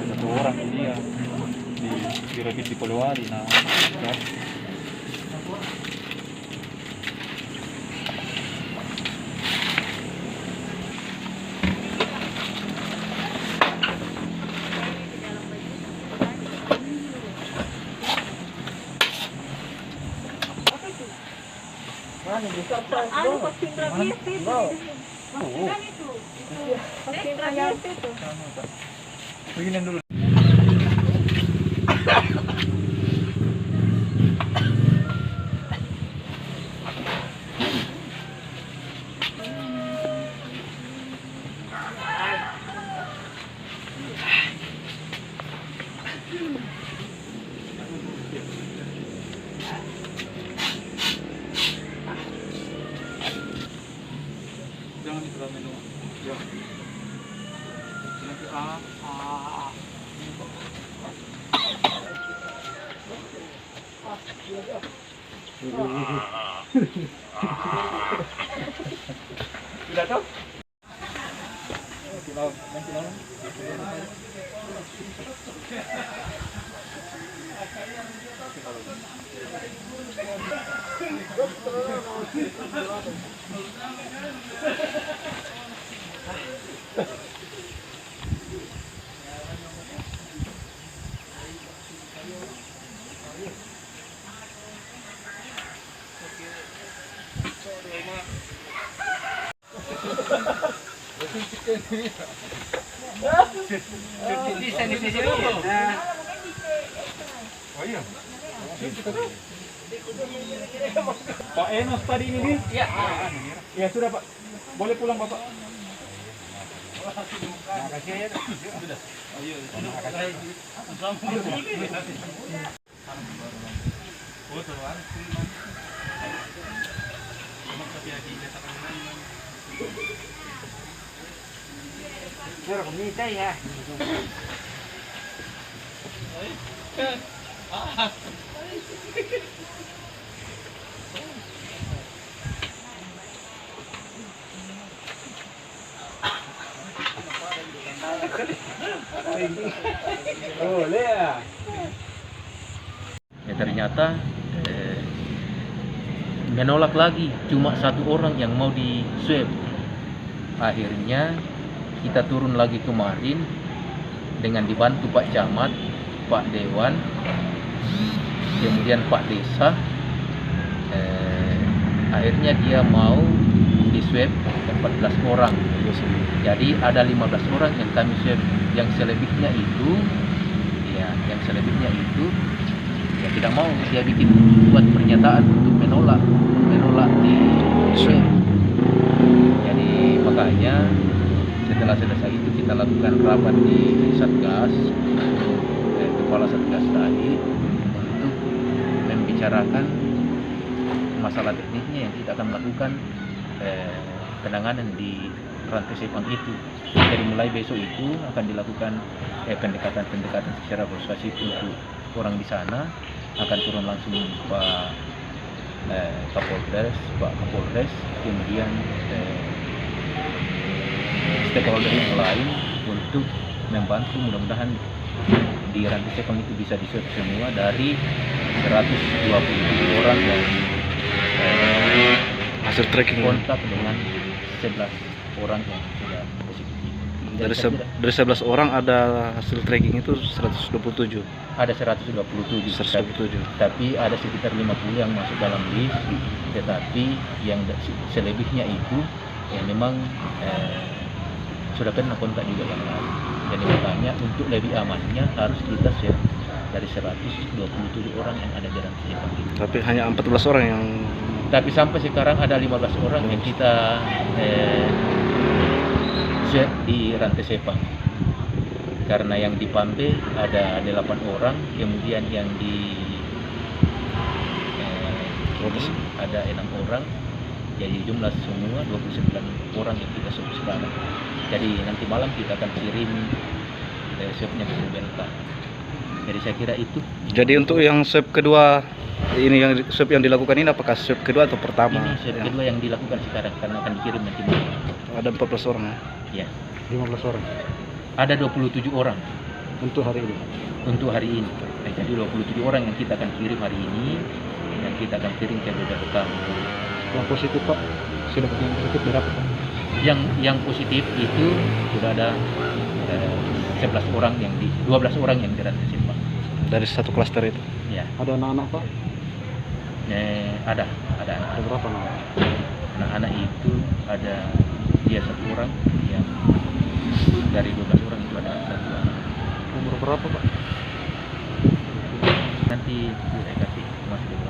Satu orang dia di revisi Polowari. Nah, ya. Vaksin rabies itu. Kan itu. Vaksin rabies itu. Begini dulu. Jangan diterapin dulu. Ya. Sudah tahu? Oh iya. Pak Enos tadi ini di? Iya. Ya sudah Pak. Boleh pulang Bapak. Terima kasih ya. Sudah. Oh iya. Terima kasih. Pero kumita ya. Boleh ya. Ya ternyata menolak lagi, cuma satu orang yang mau di swab. Akhirnya kita turun lagi kemarin dengan dibantu Pak Camat, Pak Dewan, kemudian Pak Desa. Akhirnya dia mau di swab 14 orang. Jadi ada 15 orang yang kami swab, yang selebihnya itu ya tidak mau, dia buat pernyataan untuk menolak di swab. Jadi makanya setelah selesai itu kita lakukan rapat di Satgas, kepala Satgas tadi, untuk membicarakan masalah teknisnya yang kita akan melakukan penanganan di rantai Sepang itu. Dari mulai besok itu akan dilakukan pendekatan secara persuasif untuk orang di sana. Akan turun langsung Pak Kapolres, kemudian stakeholder yang lain untuk membantu, mudah-mudahan di Rantai Sepang itu bisa diswab semua dari 120 orang yang Hasil tracking kontak dengan 11 orang yang sudah positif. dari Saya kira dari 11 orang ada hasil tracking itu 127. ada 127, 127. tapi ada sekitar 50 yang masuk dalam list, tetapi yang selebihnya itu memang sudah pernah kontak juga yang lain. Jadi makanya untuk lebih amannya harus kita share dari 127 orang yang ada di Rantai Sepang itu. Tapi hanya 14 orang yang Tapi sampai sekarang ada 15 orang yang kita share di Rantai Sepang. Karena yang di Pambe ada 8 orang, kemudian yang di ini ada 6 orang, jadi jumlah semua 29 orang yang kita swab sekarang. Jadi nanti malam kita akan kirim swabnya ke Belta. Jadi saya kira itu. jadi untuk yang swab kedua ini, yang swab yang dilakukan ini apakah swab kedua atau pertama? Ini swab kedua yang dilakukan sekarang karena akan dikirim nanti malam. Ada 14 orang Ya, 15 orang ada 27 orang untuk hari ini. untuk hari ini. Jadi 27 orang yang kita akan kirim hari ini, yang kita akan kirim ke Belta. Yang positif Pak, sudah yang positif berapa Pak? Yang positif itu sudah ada 11 orang yang 12 orang yang di Rantai Sepang. Dari satu klaster itu. Ya, Ada anak-anak Pak? ada anak. Ada berapa anak? Anak-anak itu ada dia 1 orang, yang dari 12 orang itu ada 1 anak. Umur berapa Pak? Nanti saya kasih masuk.